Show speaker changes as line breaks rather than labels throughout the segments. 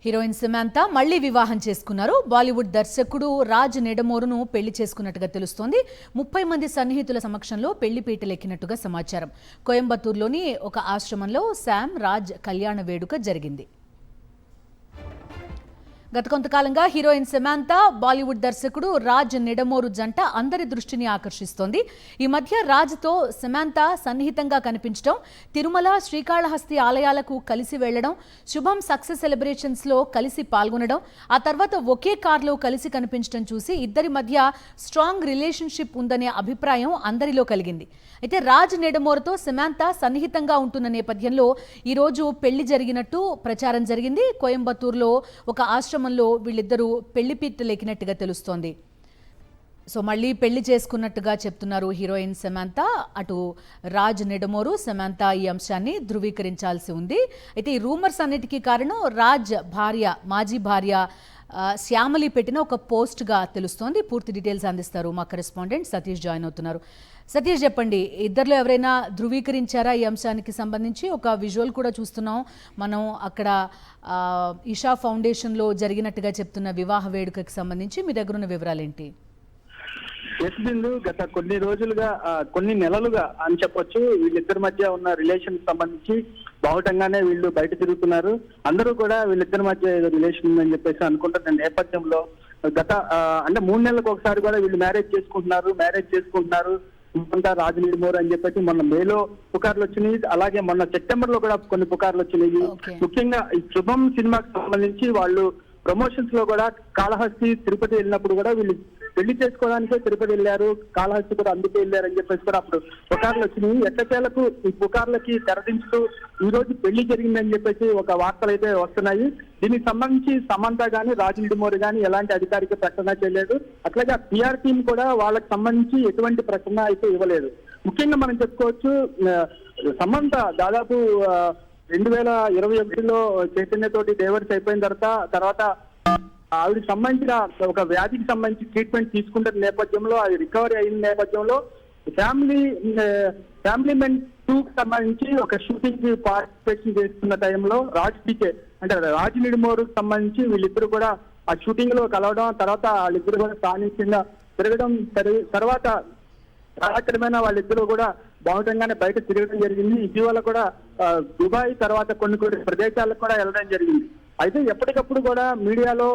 Heroine Samantha మళ్లీ వివాహం చేసుకున్నారు. బాలీవుడ్ దర్శకుడు రాజ్ నెడమోరును పెళ్లి చేసుకున్నట్టుగా తెలుస్తోంది. 30 మంది సన్నిహితుల సమక్షంలో పెళ్లి పీటలెక్కినట్టుగా సమాచారం. కోయంబత్తూరులోని ఒక ఆశ్రమంలో శామ్ రాజ్ కళ్యాణ వేడుక జరిగింది. గత కొంతకాలంగా హీరోయిన్ సమంతా బాలీవుడ్ దర్శకుడు రాజ్ నెడమోరు జంట అందరి దృష్టిని ఆకర్షిస్తోంది. ఈ మధ్య రాజ్తో సమంతా సన్నిహితంగా కనిపించడం, తిరుమల, శ్రీకాళహస్తి ఆలయాలకు కలిసి వెళ్లడం, శుభం సక్సెస్ సెలబ్రేషన్స్లో కలిసి పాల్గొనడం, ఆ తర్వాత ఒకే కార్లో కలిసి కనిపించడం చూసి ఇద్దరి మధ్య స్ట్రాంగ్ రిలేషన్షిప్ ఉందనే అభిప్రాయం అందరిలో కలిగింది. అయితే రాజ్ నెడమోరుతో సమంతా సన్నిహితంగా ఉంటున్న నేపథ్యంలో ఈరోజు పెళ్లి జరిగినట్టు ప్రచారం జరిగింది. కోయంబత్తూరులో ఒక ఆశ్రమంలో వీళ్ళిద్దరూ పెళ్లి పీటలెక్కినట్టుగా తెలుస్తోంది. సో మళ్ళీ పెళ్లి చేసుకున్నట్టుగా చెప్తున్నారు హీరోయిన్ సమంతా. అటు రాజ్ నెడమోరు, సమంతా ఈ అంశాన్ని ధృవీకరించాల్సి ఉంది. అయితే ఈ రూమర్స్ అన్నిటికీ కారణం రాజ్ భార్య, మాజీ భార్య శ్యామలి పెట్టిన ఒక పోస్ట్గా తెలుస్తోంది. పూర్తి డీటెయిల్స్ అందిస్తారు మా కరెస్పాండెంట్ సతీష్ జాయిన్ అవుతున్నారు. సతీష్, చెప్పండి, ఇద్దరిలో ఎవరైనా ధృవీకరించారా ఈ అంశానికి సంబంధించి? ఒక విజువల్ కూడా చూస్తున్నాం మనం అక్కడ ఇషా ఫౌండేషన్లో జరిగినట్టుగా చెప్తున్న వివాహ వేడుకకి సంబంధించి మీ దగ్గర ఉన్న వివరాలు ఏంటి?
గత కొన్ని రోజులుగా, కొన్ని నెలలుగా అని చెప్పొచ్చు, వీళ్ళిద్దరి మధ్య ఉన్న రిలేషన్ సంబంధించి బాహుటంగానే వీళ్ళు బయట తిరుగుతున్నారు. అందరూ కూడా వీళ్ళిద్దరి మధ్య ఏదో రిలేషన్ ఉందని చెప్పేసి అనుకుంటున్న నేపథ్యంలో గత అంటే 3 నెలలకు ఒకసారి కూడా వీళ్ళు మ్యారేజ్ చేసుకుంటున్నారు రాజ్ నెడమోరు అని చెప్పేసి మొన్న మేలో పుకార్లు వచ్చినాయి. అలాగే మొన్న సెప్టెంబర్ లో కూడా కొన్ని పుకార్లు వచ్చినాయి. ముఖ్యంగా ఈ శుభం సినిమాకి సంబంధించి వాళ్ళు ప్రమోషన్స్ లో కూడా కాళహస్తి, తిరుపతి వెళ్ళినప్పుడు కూడా వీళ్ళు పెళ్లి చేసుకోవడానికే తిరుపతి వెళ్ళారు, కాళహస్తి కూడా అందుకే వెళ్ళారు అని చెప్పేసి కూడా అప్పుడు పుకార్లు వచ్చినాయి. ఎట్టకేలకు ఈ పుకార్లకి తెరదించుతూ ఈ రోజు పెళ్లి జరిగిందని చెప్పేసి ఒక వార్తలు అయితే వస్తున్నాయి. దీనికి సంబంధించి సమంత గానీ, రాజ్ నెడమోరు గానీ ఎలాంటి అధికారిక ప్రకటన చేయలేదు. అట్లాగే పిఆర్ టీం కూడా వాళ్ళకి సంబంధించి ఎటువంటి ప్రకటన అయితే ఇవ్వలేదు. ముఖ్యంగా మనం చెప్పుకోవచ్చు, సమంత దాదాపు 2021లో చైతన్యతోటి డైవర్స్ అయిపోయిన తర్వాత ఆవిడకి సంబంధించిన ఒక వ్యాధికి సంబంధించి ట్రీట్మెంట్ తీసుకుంటున్న నేపథ్యంలో, అది రికవరీ అయిన నేపథ్యంలో ఫ్యామిలీ మెన్ 2కి సంబంధించి ఒక షూటింగ్ కి పార్టిసిపేషన్ చేస్తున్న టైంలో రాజ్ నెడమోరుకి సంబంధించి వీళ్ళిద్దరు కూడా ఆ షూటింగ్ లో కలవడం, తర్వాత వాళ్ళిద్దరు కూడా స్థానికంగా తిరగడం, తర్వాత కాలక్రమేణా వాళ్ళిద్దరూ కూడా బాగుండగానే బయట తిరగడం జరిగింది. ఇటీవల కూడా దుబాయ్, తర్వాత కొన్ని ప్రదేశాలకు కూడా వెళ్ళడం జరిగింది. అయితే ఎప్పటికప్పుడు కూడా మీడియాలో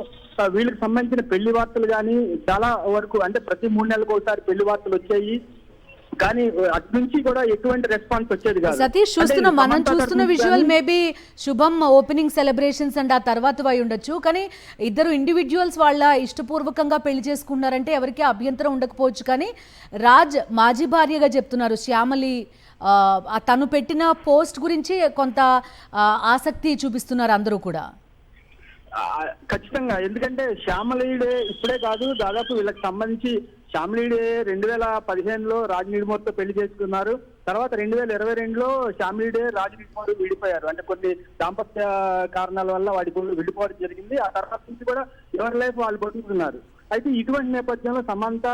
వీళ్ళకి సంబంధించిన పెళ్లి వార్తలు కానీ చాలా వరకు, అంటే ప్రతి 3 నెలలకు ఒకసారి పెళ్లి వార్తలు వచ్చాయి, కానీ అటు నుంచి కూడా ఎటువంటి రెస్పాన్స్ వచ్చేది కాదు.
సతీష్, మనం చూస్తున్న విజువల్ మేబీ శుభం ఓపెనింగ్ సెలబ్రేషన్స్ అండ్ ఆ తర్వాత అయి ఉండొచ్చు, కానీ ఇద్దరు ఇండివిజువల్స్ వాళ్ళ ఇష్టపూర్వకంగా పెళ్లి చేసుకున్నారంటే ఎవరికి అభ్యంతరం ఉండకపోవచ్చు. కానీ రాజ్ మాజీ భార్యగా చెప్తున్నారు శ్యామలి, తను పెట్టిన పోస్ట్ గురించి కొంత ఆసక్తి చూపిస్తున్నారు అందరూ కూడా.
ఖచ్చితంగా, ఎందుకంటే శ్యామలీడే ఇప్పుడే కాదు, దాదాపు వీళ్ళకి సంబంధించి శ్యామలీడే 2015లో రాజ్ నెడమోరుతో పెళ్లి చేసుకున్నారు. తర్వాత 2022లో శ్యామలీడే రాజ్ నెడమోరు విడిపోయారు. అంటే కొన్ని దాంపత్య కారణాల వల్ల విడిపోవడం జరిగింది. ఆ తర్వాత నుంచి కూడా ఎవరి లైఫ్ వాళ్ళు బతుకుతున్నారు. అయితే ఇటువంటి నేపథ్యంలో సమంత,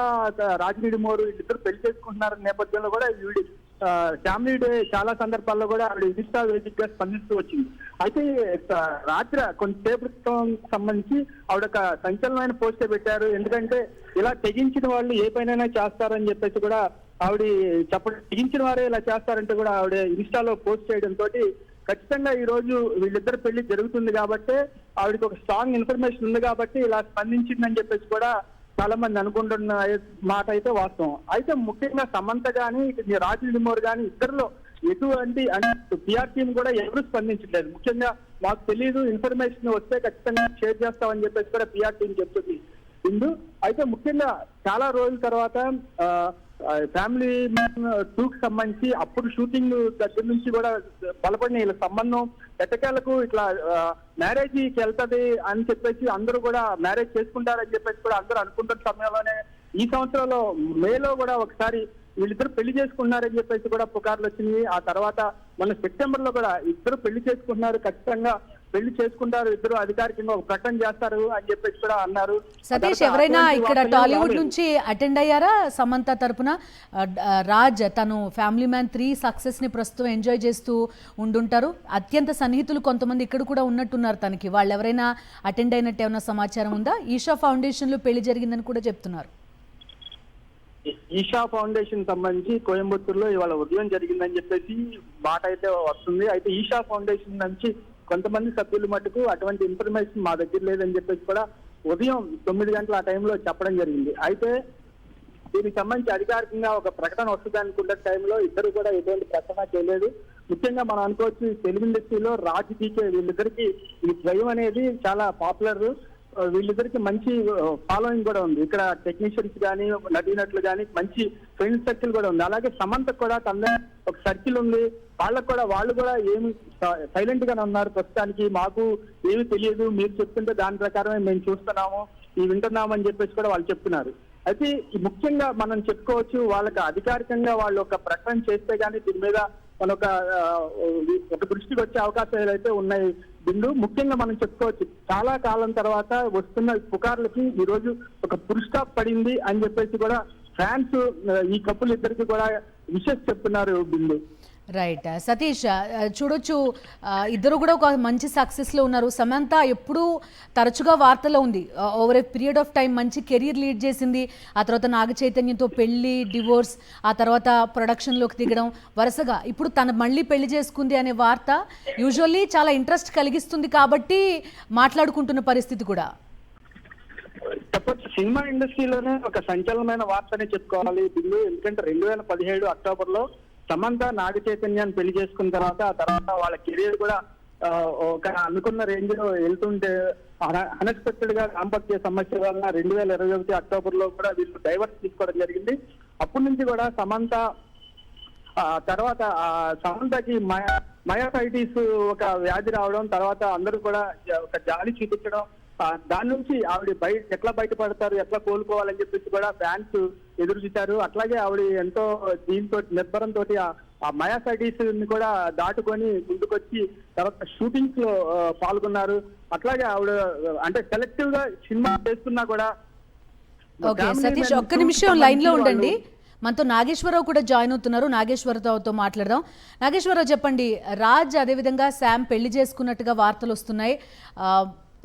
రాజ్ నెడమోరు వీళ్ళిద్దరు పెళ్లి చేసుకుంటున్న నేపథ్యంలో కూడా ఫ్యామిలీ చాలా సందర్భాల్లో కూడా ఆవిడ ఇన్స్టా వేదికగా స్పందిస్తూ వచ్చింది. అయితే రాత్రి కొంతసేపు సంబంధించి ఆవిడ ఒక సంచలనమైన పోస్టే పెట్టారు. ఎందుకంటే ఇలా తెగించిన వాళ్ళు ఏ పైన చేస్తారని చెప్పేసి కూడా ఆవిడ చెప్పడం, తెగించిన వారే ఇలా చేస్తారంటే కూడా ఆవిడ ఇన్స్టాలో పోస్ట్ చేయడంతో ఖచ్చితంగా ఈ రోజు వీళ్ళిద్దరు పెళ్లి జరుగుతుంది కాబట్టి, ఆవిడకి ఒక స్ట్రాంగ్ ఇన్ఫర్మేషన్ ఉంది కాబట్టి ఇలా స్పందించిందని చెప్పేసి కూడా చాలా మంది అనుకుంటున్న మాట అయితే వాస్తవం. అయితే ముఖ్యంగా సమంత గానీ, రాజ్ నెడమోరు గానీ ఇద్దరిలో ఎటువంటి పిఆర్ టీం కూడా ఎవరు స్పందించలేదు. ముఖ్యంగా మాకు తెలియదు, ఇన్ఫర్మేషన్ వస్తే ఖచ్చితంగా షేర్ చేస్తామని చెప్పేసి కూడా పిఆర్ టీం చెప్తుంది. అయితే ముఖ్యంగా చాలా రోజుల తర్వాత ఫ్యామిలీ 2కి సంబంధించి అప్పుడు షూటింగ్ దగ్గర నుంచి కూడా బలపడిన వీళ్ళ సంబంధం ఎట్టకేలకు ఇట్లా మ్యారేజ్కి వెళ్తుంది అని చెప్పేసి అందరూ కూడా మ్యారేజ్ చేసుకుంటారని చెప్పేసి కూడా అందరూ అనుకుంటున్న సమయంలోనే ఈ సంవత్సరంలో మేలో కూడా ఒకసారి వీళ్ళిద్దరు పెళ్లి చేసుకున్నారని చెప్పేసి కూడా పుకార్లు వచ్చినాయి. ఆ తర్వాత మన సెప్టెంబర్ లో కూడా ఇద్దరు పెళ్లి చేసుకుంటున్నారు, ఖచ్చితంగా పెళ్లి చేసుకుంటారు, ఇద్దరు అధికారికంగా ఒక ప్రకటన చేస్తారు అని చెప్పేసి కూడా అన్నారు.
సతీష్, ఎవరైనా ఇక్కడ టాలీవుడ్ నుంచి అటెండ్ అయ్యారా సమంత తరపున? రాజ్ తను ఫ్యామిలీ మ్యాన్ 3 సక్సెస్ ని ప్రస్తుతం ఎంజాయ్ చేస్తూ ఉండుంటారు. అత్యంత సన్నిహితులు కొంతమంది ఇక్కడ కూడా ఉన్నట్టున్నారు తనకి. వాళ్ళు ఎవరైనా అటెండ్ అయినట్టు ఏమైనా సమాచారం ఉందా? ఈషా ఫౌండేషన్ లో పెళ్లి జరిగిందని కూడా చెప్తున్నారు.
ఈషా ఫౌండేషన్ సంబంధించి కోయంబత్తూరులో ఇవాళ ఉదయం జరిగిందని చెప్పేసి మాట అయితే వస్తుంది. అయితే ఈషా ఫౌండేషన్ నుంచి కొంతమంది సభ్యులు మటుకు అటువంటి ఇన్ఫర్మేషన్ మా దగ్గర లేదని చెప్పేసి కూడా ఉదయం 9 గంటల ఆ టైంలో చెప్పడం జరిగింది. అయితే దీనికి సంబంధించి అధికారికంగా ఒక ప్రకటన వస్తుంది అనుకున్న టైంలో ఇద్దరు కూడా ఎటువంటి ప్రకటన చేయలేదు. ముఖ్యంగా మనం అనుకోవచ్చు, తెలుగు ఇండస్ట్రీలో రాజ్ డీకే వీళ్ళిద్దరికి ఈ ద్వయం అనేది చాలా పాపులర్. వీళ్ళిద్దరికి మంచి ఫాలోయింగ్ కూడా ఉంది. ఇక్కడ టెక్నీషియన్స్ కానీ నటీనటులు కానీ మంచి ఫ్రెండ్ సర్కిల్ కూడా ఉంది. అలాగే సమంత కూడా తన ఒక సర్కిల్ ఉంది. వాళ్ళు కూడా ఏమి సైలెంట్ గానే ఉన్నారు ప్రస్తుతానికి. మాకు ఏమి తెలియదు, మీరు చెప్తుంటే దాని ప్రకారమే మేము చూస్తున్నాము, వింటున్నాము అని చెప్పేసి కూడా వాళ్ళు చెప్తున్నారు. అయితే ముఖ్యంగా మనం చెప్పుకోవచ్చు, వాళ్ళకి అధికారికంగా వాళ్ళు ఒక ప్రకటన చేస్తే గానీ దీని మీద మన ఒక దృష్టికి వచ్చే అవకాశాలు అయితే ఉన్నాయి. బిందు ముఖ్యంగా మనం చెప్పుకోవచ్చు, చాలా కాలం తర్వాత వస్తున్న పుకార్లకి ఈ రోజు ఒక ఫుల్ స్టాప్ పడింది అని చెప్పేసి కూడా ఫ్యాన్స్ ఈ కపుల్ ఇద్దరికి కూడా విషెస్ చెప్తున్నారు బిందు.
రైట్ సతీష్, చూడొచ్చు ఇద్దరు కూడా ఒక మంచి సక్సెస్లో ఉన్నారు. సమంత ఎప్పుడూ తరచుగా వార్తలో ఉంది. Over a period of time మంచి కెరీర్ లీడ్ చేసింది. ఆ తర్వాత నాగ చైతన్యంతో పెళ్లి, డివోర్స్, ఆ తర్వాత ప్రొడక్షన్లోకి దిగడం, వరుసగా ఇప్పుడు తను మళ్ళీ పెళ్లి చేసుకుంది అనే వార్త యూజువల్లీ చాలా ఇంట్రెస్ట్ కలిగిస్తుంది కాబట్టి మాట్లాడుకుంటున్న పరిస్థితి కూడా.
చెప్పొచ్చు, సినిమా ఇండస్ట్రీలోనే ఒక సంచలనమైన వార్తనే చెప్పుకోవాలి బిల్లు. ఎందుకంటే 2017 అక్టోబర్లో సమంత నాగ చైతన్యాన్ని పెళ్లి చేసుకున్న తర్వాత ఆ తర్వాత వాళ్ళ కెరీర్ కూడా ఒక అనుకున్న రేంజ్ లో వెళ్తుంటే అన్ఎక్స్పెక్టెడ్ గా దాంపత్య సమస్య వలన 2021 అక్టోబర్ లో కూడా వీళ్ళు డైవర్స్ తీసుకోవడం జరిగింది. అప్పటి నుంచి కూడా సమంత తర్వాత సమంతకి మయోసైటిస్ ఒక వ్యాధి రావడం, తర్వాత అందరూ కూడా ఒక జాలి చూపించడం, దాని నుంచి ఆవిడ ఎట్లా బయటపడతారు, ఎట్లా కోలుకోవాలని చెప్పేసి కూడా ఫ్యాన్స్ ఎదురు చూశారు. అట్లాగే ఆవిడ ఎంతో దీంతో నిర్భరంతో ఆ మయోసైటిస్ ని కూడా దాటుకొని ముందుకొచ్చి తర్వాత షూటింగ్స్ లో పాల్గొన్నారు. అట్లాగే ఆవిడ అంటే సెలెక్టివ్ గా సినిమా చేస్తున్నా కూడా.
ఓకే సతీష్, ఒక్క నిమిషం లైన్ లో ఉండండి. మనతో నాగేశ్వరరావు కూడా జాయిన్ అవుతున్నారు. నాగేశ్వరరావుతో మాట్లాడదాం. నాగేశ్వరరావు చెప్పండి, రాజ్ అదేవిధంగా శామ్ పెళ్లి చేసుకున్నట్టుగా వార్తలు వస్తున్నాయి.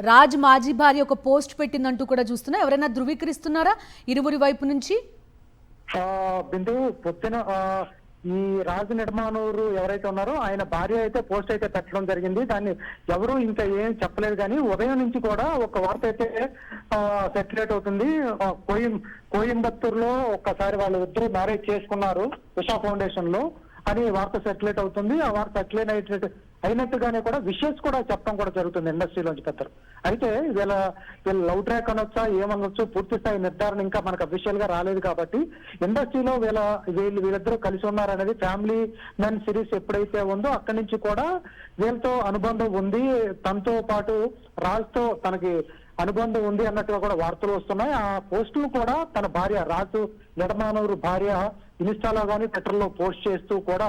రాజ్ మాజీ భార్య ఒక పోస్ట్ పెట్టిందంటూ కూడా చూస్తున్నా. ఎవరైనా ధృవీకరిస్తున్నారా ఇరువురి వైపు నుంచి?
బిందు, పొద్దున ఈ రాజు నిడమానూరు ఎవరైతే ఉన్నారో ఆయన భార్య అయితే పోస్ట్ అయితే పెట్టడం జరిగింది. దాన్ని ఎవరు ఇంకా ఏం చెప్పలేదు. కానీ ఉదయం నుంచి కూడా ఒక వార్త అయితే సర్క్యులేట్ అవుతుంది. కోయంబత్తూరులో ఒక్కసారి వాళ్ళు ఇద్దరు మ్యారేజ్ చేసుకున్నారు ఉషా ఫౌండేషన్ లో అని వార్త సర్క్యులేట్ అవుతుంది. ఆ వార్త సర్క్యులేట్ అయినట్టుగానే కూడా విషెస్ కూడా చెప్పడం కూడా జరుగుతుంది ఇండస్ట్రీలోంచి పెద్దలు. అయితే వీళ్ళ లవ్ ట్రాక్ అనొచ్చా ఏమనొచ్చు, పూర్తి స్థాయి నిర్ధారణ ఇంకా మనకు అఫీషియల్ గా రాలేదు. కాబట్టి ఇండస్ట్రీలో వీళ్ళిద్దరూ కలిసి ఉన్నారనేది ఫ్యామిలీ మెన్ సిరీస్ ఎప్పుడైతే ఉందో అక్కడి నుంచి కూడా వీళ్ళతో అనుబంధం ఉంది, తనతో పాటు రాజుతో తనకి అనుబంధం ఉంది అన్నట్టుగా కూడా వార్తలు వస్తున్నాయి. ఆ పోస్టులు కూడా తన భార్య రాజు నిడమానూరు భార్య ఇన్స్టాలో కానీ ట్విట్టర్లో పోస్ట్ చేస్తూ కూడా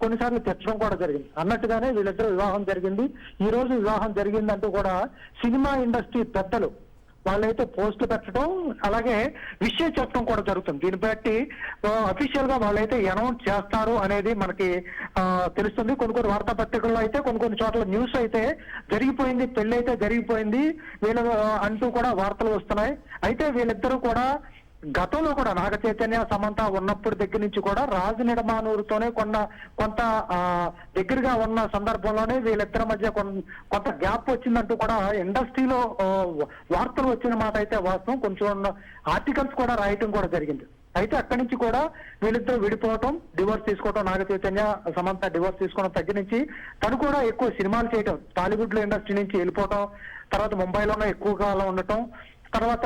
కొన్నిసార్లు తిట్టడం కూడా జరిగింది. అన్నట్టుగానే వీళ్ళిద్దరు వివాహం జరిగింది. ఈ రోజు వివాహం జరిగిందంటూ కూడా సినిమా ఇండస్ట్రీ పెద్దలు వాళ్ళైతే పోస్టులు పెట్టడం, అలాగే విషయం చెప్పడం కూడా జరుగుతుంది. దీన్ని బట్టి అఫీషియల్ గా వాళ్ళైతే అనౌన్స్ చేస్తారు అనేది మనకి తెలుస్తుంది. కొన్ని వార్తాపత్రికల్లో అయితే కొన్ని చోట్ల న్యూస్ అయితే జరిగిపోయింది, పెళ్లి అయితే జరిగిపోయింది వీళ్ళు అంటూ కూడా వార్తలు వస్తున్నాయి. అయితే వీళ్ళిద్దరూ కూడా గతంలో కూడా నాగ చైతన్య సమంత ఉన్నప్పుడు దగ్గర నుంచి కూడా రాజు నిడమానూరుతోనే కొంత దగ్గరగా ఉన్న సందర్భంలోనే వీళ్ళిద్దరి మధ్య కొంత గ్యాప్ వచ్చిందంటూ కూడా ఇండస్ట్రీలో వార్తలు వచ్చిన మాట అయితే వాస్తవం. కొంచెం ఆర్టికల్స్ కూడా రాయటం కూడా జరిగింది. అయితే అక్కడి నుంచి కూడా వీళ్ళిద్దరూ విడిపోవటం, డివోర్స్ తీసుకోవటం, నాగ చైతన్య సమంత డివోర్స్ తీసుకోవడం దగ్గర నుంచి తను కూడా ఎక్కువ సినిమాలు చేయటం, టాలీవుడ్ లో ఇండస్ట్రీ నుంచి వెళ్ళిపోవటం, తర్వాత ముంబైలోనే ఎక్కువ కాలం ఉండటం, తర్వాత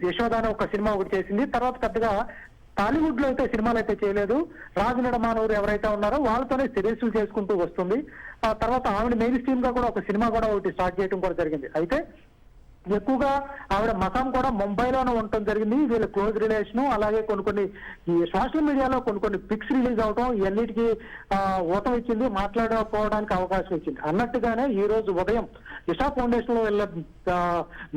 యశోద అనే ఒక సినిమా ఒకటి చేసింది. తర్వాత పెద్దగా టాలీవుడ్ లో అయితే సినిమాలు అయితే చేయలేదు. రాజు నిడమానూరు ఎవరైతే ఉన్నారో వాళ్ళతోనే సిరీస్లు చేసుకుంటూ వస్తుంది. ఆ తర్వాత ఆవిడ మెయిన్ స్ట్రీమ్ గా కూడా ఒక సినిమా కూడా ఒకటి స్టార్ట్ చేయడం కూడా జరిగింది. అయితే ఎక్కువగా ఆవిడ మకాం కూడా ముంబైలోనే ఉండటం జరిగింది. వీళ్ళ క్లోజ్ రిలేషన్, అలాగే కొన్ని ఈ సోషల్ మీడియాలో కొన్ని పిక్స్ రిలీజ్ అవడం ఇవన్నిటికీ ఊతం ఇచ్చింది, మాట్లాడకపోవడానికి అవకాశం ఇచ్చింది. అన్నట్టుగానే ఈ రోజు ఉదయం ఇషా ఫౌండేషన్ లో వీళ్ళ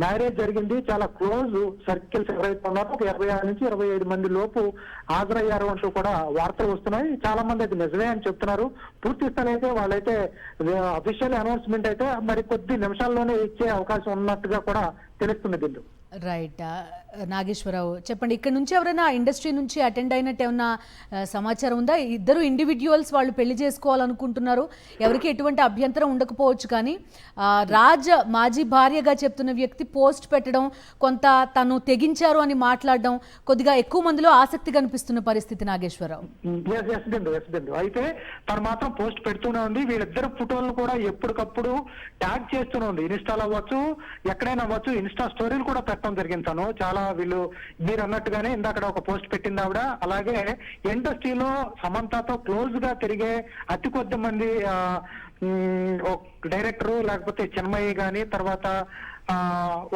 మ్యారేజ్ జరిగింది. చాలా క్లోజ్ సర్కిల్స్ ఎవరైతే ఉన్నారో ఒక 26 నుంచి 25 మంది లోపు హాజరయ్యారు అంటూ కూడా వార్తలు వస్తున్నాయి. చాలా మంది అది నిజమే అని చెప్తున్నారు. పూర్తి స్థాయి అయితే వాళ్ళైతే అఫీషియల్ అనౌన్స్మెంట్ అయితే మరి కొద్ది నిమిషాల్లోనే ఇచ్చే అవకాశం ఉన్నట్టుగా కూడా తెలుస్తుంది బిందు.
రైట్. నాగేశ్వరరావు చెప్పండి, ఇక్కడ నుంచి ఎవరైనా ఇండస్ట్రీ నుంచి అటెండ్ అయినట్టు ఏమన్నా సమాచారం ఉందా? ఇద్దరు ఇండివిజువల్స్ వాళ్ళు పెళ్లి చేసుకోవాలనుకుంటున్నారు, ఎవరికి ఎటువంటి అభ్యంతరం ఉండకపోవచ్చు, కానీ రాజ్ మాజీ భార్యగా చెప్తున్న వ్యక్తి పోస్ట్ పెట్టడం, కొంత తను తెగించారు అని మాట్లాడడం కొద్దిగా ఎక్కువ మందిలో ఆసక్తి కనిపిస్తున్న పరిస్థితి. నాగేశ్వరరావు
బిందు అయితే తను మాత్రం పోస్ట్ పెడుతూనే ఉంది. వీళ్ళిద్దరు ఫోటోలను కూడా ఎప్పటికప్పుడు ట్యాగ్ చేస్తూనే ఉంది. ఇన్స్టాల్ అవ్వచ్చు, ఎక్కడైనా అవ్వచ్చు, ఇన్స్టా స్టోరీలు కూడా పెట్టడం జరిగింది. తను చాలా వీళ్ళు మీరు అన్నట్టుగానే ఇందాక ఒక పోస్ట్ పెట్టింది ఆవిడ. అలాగే ఇండస్ట్రీలో సమంతతో క్లోజ్ గా తిరిగే అతి కొద్ది మంది డైరెక్టర్ లేకపోతే చిన్మయి గాని, తర్వాత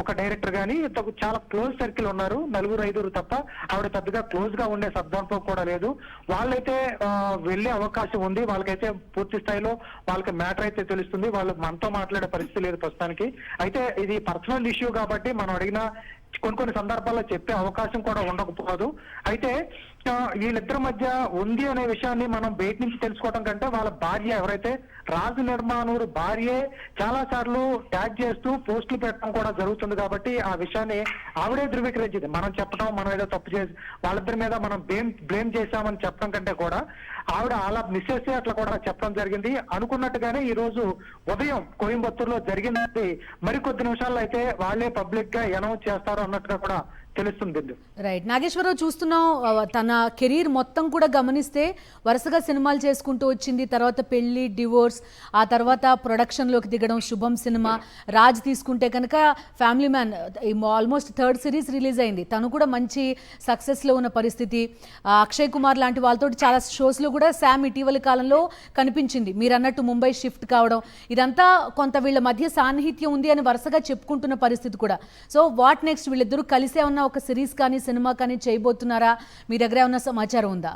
ఒక డైరెక్టర్ గాని చాలా క్లోజ్ సర్కిల్ ఉన్నారు, 4-5 తప్ప. ఆవిడ పెద్దగా క్లోజ్ గా ఉండే సందర్భం కూడా లేదు. వాళ్ళైతే వెళ్లే అవకాశం ఉంది. వాళ్ళకైతే పూర్తి స్థాయిలో వాళ్ళకి మ్యాటర్ అయితే తెలుస్తుంది. వాళ్ళు మనతో మాట్లాడే పరిస్థితి లేదు ప్రస్తుతానికి. అయితే ఇది పర్సనల్ ఇష్యూ కాబట్టి మనం అడిగిన కొన్ని సందర్భాల్లో చెప్పే అవకాశం కూడా ఉండకపోదు. అయితే వీళ్ళిద్దరి మధ్య ఉంది అనే విషయాన్ని మనం బయట నుంచి తెలుసుకోవడం కంటే వాళ్ళ భార్య ఎవరైతే రాజు నిర్మాణూరు భార్యే చాలా సార్లు ట్యాగ్ చేస్తూ పోస్టులు పెట్టడం కూడా జరుగుతుంది. కాబట్టి ఆ విషయాన్ని ఆవిడే ధృవీకరించింది. మనం చెప్పడం, మనం ఏదో తప్పు చేసి వాళ్ళిద్దరి మీద మనం బ్లేమ్ చేశామని చెప్పడం కంటే కూడా ఆవిడ అలా మిస్సెస్ అట్లా కూడా చెప్పడం జరిగింది. అనుకున్నట్టుగానే ఈ రోజు ఉదయం కోయంబత్తూరులో జరిగింది. మరికొద్ది నిమిషాల్లో అయితే వాళ్ళే పబ్లిక్ గా అనౌన్స్ చేస్తారు అన్నట్టుగా కూడా తెలుస్తుంది.
రైట్. నాగేశ్వరరావు చూస్తున్నాం, తన కెరీర్ మొత్తం కూడా గమనిస్తే వరుసగా సినిమాలు చేసుకుంటూ వచ్చింది. తర్వాత పెళ్లి, డివోర్స్, ఆ తర్వాత ప్రొడక్షన్లోకి దిగడం, శుభం సినిమా, రాజ్ తీసుకుంటే కనుక family man almost 3rd series release అయింది. తను కూడా మంచి సక్సెస్లో ఉన్న పరిస్థితి. అక్షయ్ కుమార్ లాంటి వాళ్ళతో చాలా షోస్లో కూడా శామ్ ఇటీవలి కాలంలో కనిపించింది. మీరు అన్నట్టు ముంబై షిఫ్ట్ కావడం, ఇదంతా కొంత వీళ్ళ మధ్య సాన్నిహిత్యం ఉంది అని వరుసగా చెప్పుకుంటున్న పరిస్థితి కూడా. So what next? వీళ్ళిద్దరూ కలిసే ఉన్న ఒక సిరీస్ కానీ సినిమా కానీ చేయబోతున్నారా? మీ దగ్గర ఏమన్నా సమాచారం ఉందా?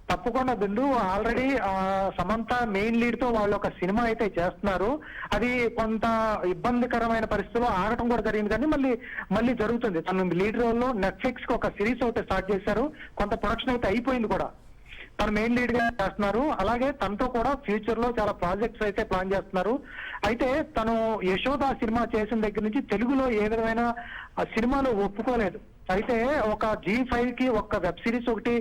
తప్పకుండా బిందు. ఆల్రెడీ సమంత మెయిన్ లీడ్ తో వాళ్ళు ఒక సినిమా అయితే చేస్తున్నారు. అది కొంత ఇబ్బందికరమైన పరిస్థితుల్లో ఆగటం కూడా జరిగింది, కానీ మళ్ళీ జరుగుతుంది. తను లీడ్ రోల్ లో నెట్ఫ్లిక్స్ కి ఒక సిరీస్ అయితే స్టార్ట్ చేశారు. కొంత ప్రొడక్షన్ అయితే అయిపోయింది కూడా. తను మెయిన్ లీడ్ గా చేస్తున్నారు. అలాగే తనతో కూడా ఫ్యూచర్ లో చాలా ప్రాజెక్ట్స్ అయితే ప్లాన్ చేస్తున్నారు. అయితే తను యశోద సినిమా చేసిన దగ్గర నుంచి తెలుగులో ఏ విధమైన సినిమాలు ఒప్పుకోలేదు. అయితే ఒక G5 కి ఒక వెబ్ సిరీస్ ఒకటి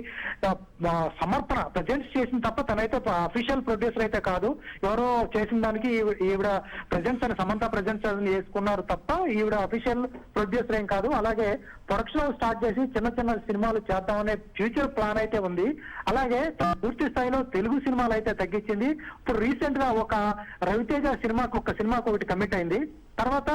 సమర్పణ ప్రజెంట్ చేసిన తప్ప తనైతే అఫీషియల్ ప్రొడ్యూసర్ అయితే కాదు. ఎవరో చేసిన దానికి ఈవిడ ప్రజెంట్స్ అని సమంత ప్రజెంట్స్ అని చేసుకున్నారు తప్ప ఈవిడ అఫీషియల్ ప్రొడ్యూసర్ ఏం కాదు. అలాగే ప్రొడక్షన్ స్టార్ట్ చేసి చిన్న సినిమాలు చేద్దామనే ఫ్యూచర్ ప్లాన్ అయితే ఉంది. అలాగే పూర్తి స్థాయిలో తెలుగు సినిమాలు అయితే తగ్గించింది. ఇప్పుడు రీసెంట్ గా ఒక రవితేజ సినిమాకు ఒకటి కమిట్ అయింది. తర్వాత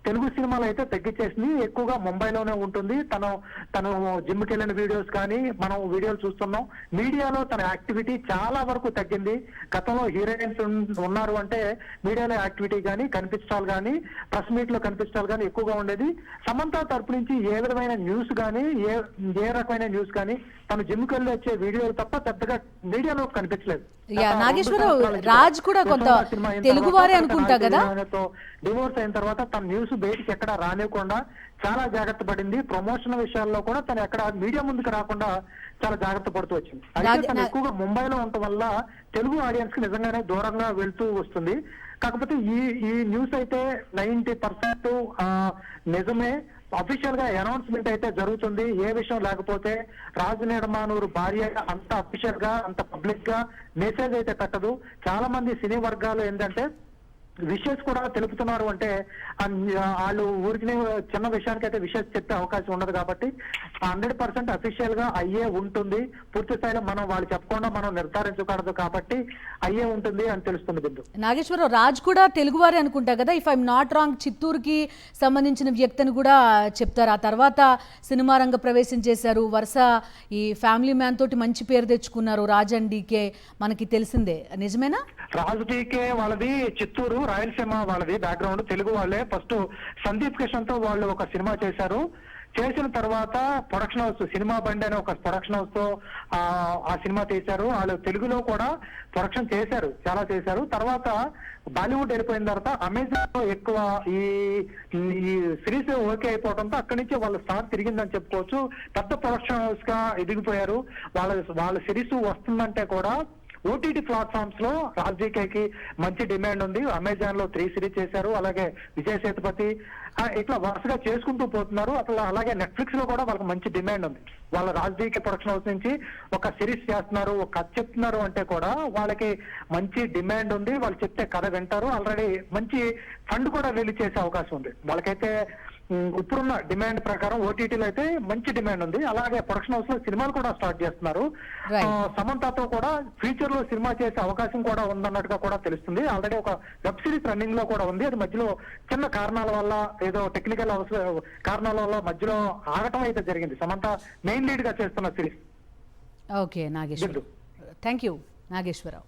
తెలుగు సినిమాలు అయితే తగ్గించేసింది. ఎక్కువగా ముంబైలోనే ఉంటుంది. తను జిమ్కి వెళ్ళిన వీడియోస్ కానీ మనం వీడియోలు చూస్తున్నాం. మీడియాలో తన యాక్టివిటీ చాలా వరకు తగ్గింది. గతంలో హీరోయిన్స్ ఉన్నారు అంటే మీడియాలో యాక్టివిటీ కానీ కనిపించాలి కానీ ప్రెస్ మీట్ లో కనిపించాలి కానీ ఎక్కువగా ఉండేది. సమంత తరపు నుంచి ఏ విధమైన న్యూస్ కానీ ఏ రకమైన న్యూస్ కానీ తను జిమ్కి వెళ్ళి వచ్చే వీడియోలు తప్ప పెద్దగా మీడియాలో కనిపించలేదు.
నాగేశ్వరరావు, రాజ్ కూడా కొంత తెలుగు వారే అనుకుంటా కదా.
డివోర్స్ అయిన తర్వాత తన న్యూస్ బయటికి ఎక్కడ రానివ్వకుండా చాలా జాగ్రత్త పడింది. ప్రమోషన్ విషయాల్లో కూడా తను ఎక్కడ మీడియా ముందుకు రాకుండా చాలా జాగ్రత్త పడుతూ వచ్చింది. అయితే తను ఎక్కువగా ముంబైలో ఉండటం వల్ల తెలుగు ఆడియన్స్ కి నిజంగానే దూరంగా వెళ్తూ వస్తుంది. కాకపోతే ఈ న్యూస్ అయితే 90% నిజమే. అఫీషియల్ గా అనౌన్స్మెంట్ అయితే జరుగుతుంది. ఏ విషయం లేకపోతే రాజు నిర్మాణూరు భార్య అంత అఫీషియల్ గా అంత పబ్లిక్ గా మెసేజ్ అయితే పెట్టదు. చాలా మంది సినీ వర్గాలు ఏంటంటే విషెస్ కూడా తెలుపుతున్నారు. అంటే వాళ్ళు ఊరికి చిన్న విషయానికి అయితే విషెస్ చెప్పే అవకాశం ఉండదు. కాబట్టి 100% అఫీషియల్ గా అయ్యే ఉంటుంది. పూర్తి స్థాయిలో మనం వాళ్ళు చెప్పకుండా మనం నిర్ధారించకూడదు కాబట్టి అయ్యే ఉంటుంది అని తెలుస్తుంది. బిందు
నాగేశ్వరరావు, రాజ్ కూడా తెలుగువారే అనుకుంటా కదా. ఇఫ్ ఐఎమ్ నాట్ రాంగ్, చిత్తూరుకి సంబంధించిన వ్యక్తిని కూడా చెప్తారు. ఆ తర్వాత సినిమా రంగ ప్రవేశం చేశారు. వరుస ఈ ఫ్యామిలీ మ్యాన్ తోటి మంచి పేరు తెచ్చుకున్నారు. రాజ్ అండ్ డీకే మనకి తెలిసిందే, నిజమేనా?
రాజు డీకే వాళ్ళది చిత్తూరు. రాయలసీమ వాళ్ళది బ్యాక్గ్రౌండ్, తెలుగు వాళ్ళే. ఫస్ట్ సందీప్ కిషన్ తో వాళ్ళు ఒక సినిమా చేశారు. చేసిన తర్వాత ప్రొడక్షన్ హౌస్ సినిమా బండి అనే ఒక ప్రొడక్షన్ హౌస్ తో ఆ సినిమా తీశారు. వాళ్ళు తెలుగులో కూడా ప్రొడక్షన్ చేశారు, చాలా చేశారు. తర్వాత బాలీవుడ్ వెళ్ళిపోయిన తర్వాత అమెజాన్ లో ఎక్కువ ఈ సిరీస్ ఓకే అయిపోవడంతో అక్కడి నుంచి వాళ్ళ స్టార్ తిరిగిందని చెప్పుకోవచ్చు. పెద్ద ప్రొడక్షన్ హౌస్ గా ఎదిగిపోయారు. వాళ్ళ సిరీస్ వస్తుందంటే కూడా ఓటీటీ ప్లాట్ఫామ్స్ లో రాజకీయకి మంచి డిమాండ్ ఉంది. అమెజాన్ లో 3 సిరీస్ చేశారు, అలాగే విజయ్ సేతుపతి ఇట్లా వరుసగా చేసుకుంటూ పోతున్నారు. అలాగే నెట్ఫ్లిక్స్ లో కూడా వాళ్ళకి మంచి డిమాండ్ ఉంది. వాళ్ళ రాజకీయ ప్రొడక్షన్ హౌస్ నుంచి ఒక సిరీస్ చేస్తున్నారు, ఒక కథ చెప్తున్నారు అంటే కూడా వాళ్ళకి మంచి డిమాండ్ ఉంది. వాళ్ళు చెప్తే కథ వింటారు. ఆల్రెడీ మంచి ఫండ్ కూడా రిలీజ్ చేసే అవకాశం ఉంది. వాళ్ళకైతే ఇప్పుడున్న డిమాండ్ ప్రకారం ఓటీటీలో అయితే మంచి డిమాండ్ ఉంది. అలాగే ప్రొడక్షన్ హౌస్ లో సినిమాలు కూడా స్టార్ట్ చేస్తున్నారు. సమంతతో కూడా ఫ్యూచర్ లో సినిమా చేసే అవకాశం కూడా ఉందన్నట్టుగా కూడా తెలుస్తుంది. ఆల్రెడీ ఒక వెబ్ సిరీస్ రన్నింగ్ లో కూడా ఉంది. అది మధ్యలో చిన్న కారణాల వల్ల, ఏదో టెక్నికల్ కారణాల వల్ల మధ్యలో ఆగటం అయితే జరిగింది. సమంత మెయిన్ లీడ్ గా చేస్తున్న series.
Okay Nageswararao, thank you Nageswararao.